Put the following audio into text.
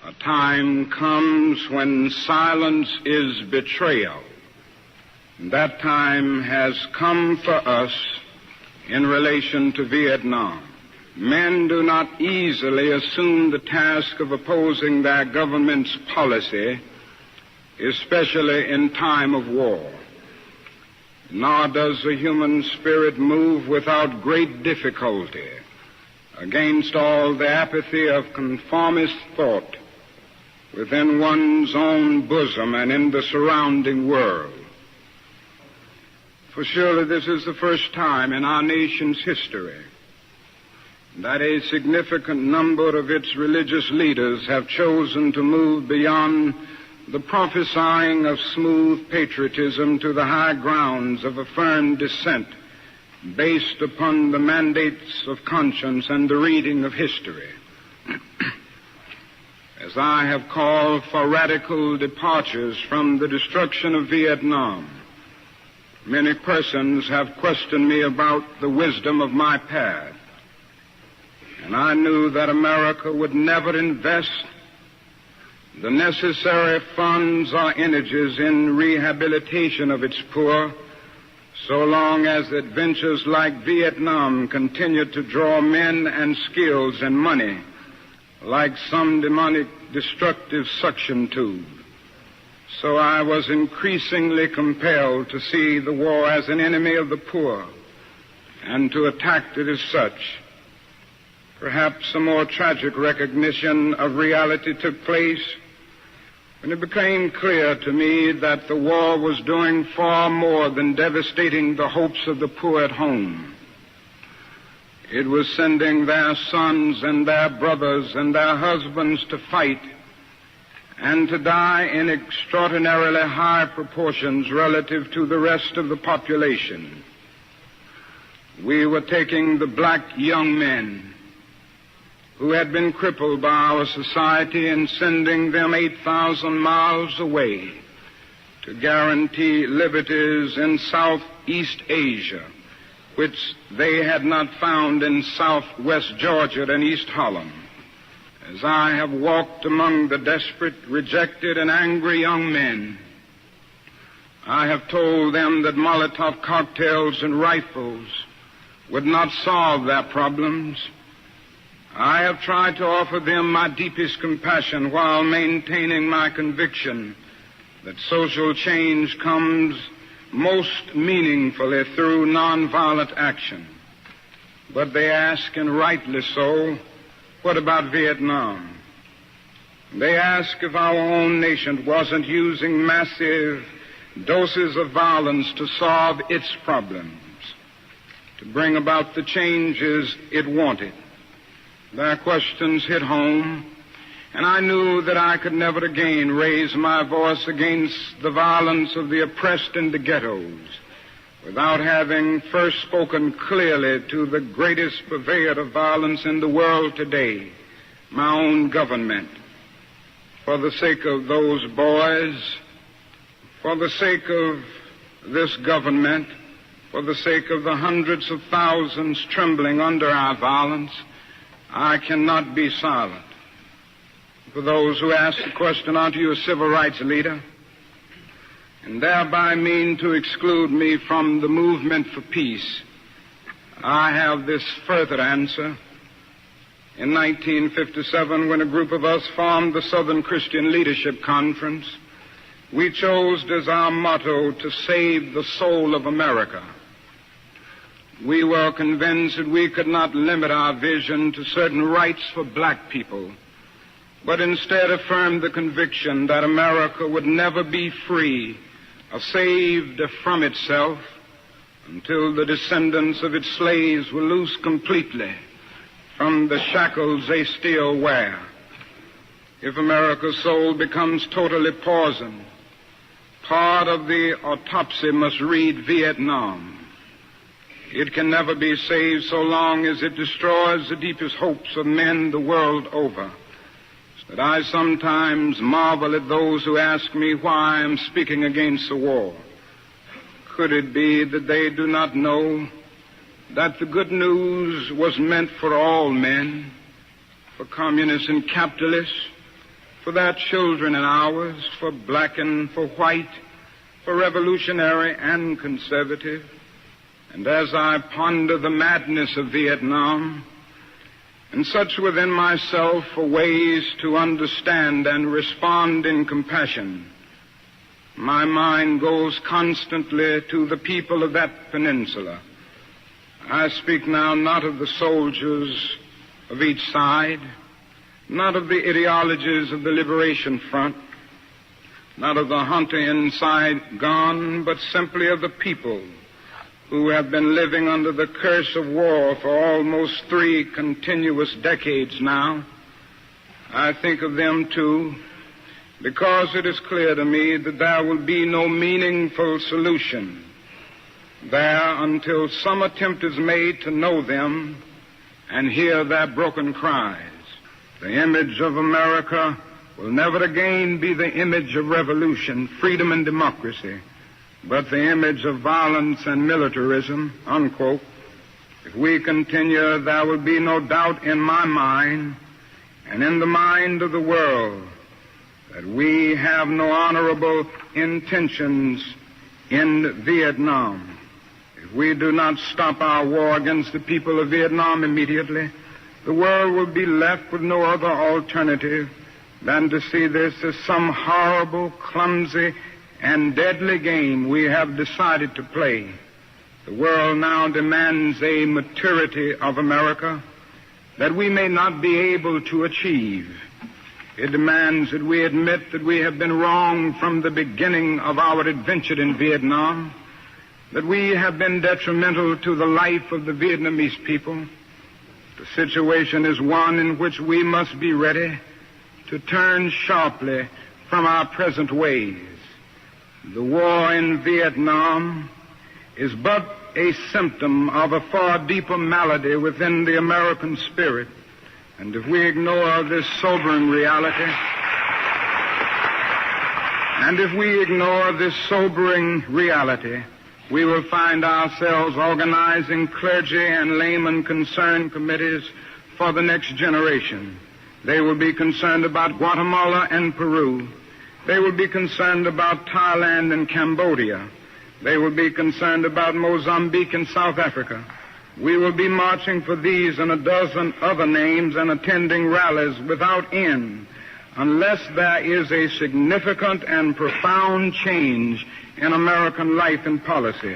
A time comes when silence is betrayal. That time has come for us in relation to Vietnam. Men do not easily assume the task of opposing their government's policy, especially in time of war. Nor does the human spirit move without great difficulty against all the apathy of conformist thought within one's own bosom and in the surrounding world. For surely this is the first time in our nation's history that a significant number of its religious leaders have chosen to move beyond the prophesying of smooth patriotism to the high grounds of a firm dissent based upon the mandates of conscience and the reading of history. As I have called for radical departures from the destruction of Vietnam, many persons have questioned me about the wisdom of my path. And I knew that America would never invest the necessary funds or energies in rehabilitation of its poor so long as adventures like Vietnam continued to draw men and skills and money like some demonic destructive suction tube. So I was increasingly compelled to see the war as an enemy of the poor and to attack it as such. Perhaps a more tragic recognition of reality took place when it became clear to me that the war was doing far more than devastating the hopes of the poor at home. It was sending their sons and their brothers and their husbands to fight and to die in extraordinarily high proportions relative to the rest of the population. We were taking the black young men who had been crippled by our society and sending them 8,000 miles away to guarantee liberties in Southeast Asia, which they had not found in Southwest Georgia and East Holland. As I have walked among the desperate, rejected, and angry young men, I have told them that Molotov cocktails and rifles would not solve their problems. I have tried to offer them my deepest compassion while maintaining my conviction that social change comes most meaningfully through nonviolent action. But they ask, and rightly so, what about Vietnam? They ask if our own nation wasn't using massive doses of violence to solve its problems, to bring about the changes it wanted. Their questions hit home, and I knew that I could never again raise my voice against the violence of the oppressed in the ghettos without having first spoken clearly to the greatest purveyor of violence in the world today, my own government. For the sake of those boys, for the sake of this government, for the sake of the hundreds of thousands trembling under our violence, I cannot be silent. For those who ask the question, aren't you a civil rights leader? And thereby mean to exclude me from the movement for peace, I have this further answer. In 1957, when a group of us formed the Southern Christian Leadership Conference, we chose as our motto to save the soul of America. We were convinced that we could not limit our vision to certain rights for black people, but instead affirmed the conviction that America would never be free or saved from itself until the descendants of its slaves were loosed completely from the shackles they still wear. If America's soul becomes totally poisoned, part of the autopsy must read Vietnam. It can never be saved so long as it destroys the deepest hopes of men the world over. So that I sometimes marvel at those who ask me why I am speaking against the war. Could it be that they do not know that the good news was meant for all men, for communists and capitalists, for their children and ours, for black and for white, for revolutionary and conservative. And as I ponder the madness of Vietnam and search within myself for ways to understand and respond in compassion, my mind goes constantly to the people of that peninsula. I speak now not of the soldiers of each side, not of the ideologies of the Liberation Front, not of the hunter in Saigon, but simply of the people who have been living under the curse of war for almost 3 continuous decades now. I think of them, too, because it is clear to me that there will be no meaningful solution there until some attempt is made to know them and hear their broken cries. The image of America will never again be the image of revolution, freedom, and democracy, but the image of violence and militarism, unquote. If we continue, there will be no doubt in my mind and in the mind of the world that we have no honorable intentions in Vietnam. If we do not stop our war against the people of Vietnam immediately, the world will be left with no other alternative than to see this as some horrible, clumsy, and deadly game we have decided to play. The world now demands a maturity of America that we may not be able to achieve. It demands that we admit that we have been wrong from the beginning of our adventure in Vietnam, that we have been detrimental to the life of the Vietnamese people. The situation is one in which we must be ready to turn sharply from our present ways. The war in Vietnam is but a symptom of a far deeper malady within the American spirit. And if we ignore this sobering reality, we will find ourselves organizing clergy and layman concerned committees for the next generation. They will be concerned about Guatemala and Peru. They will be concerned about Thailand and Cambodia. They will be concerned about Mozambique and South Africa. We will be marching for these and a dozen other names and attending rallies without end unless there is a significant and profound change in American life and policy.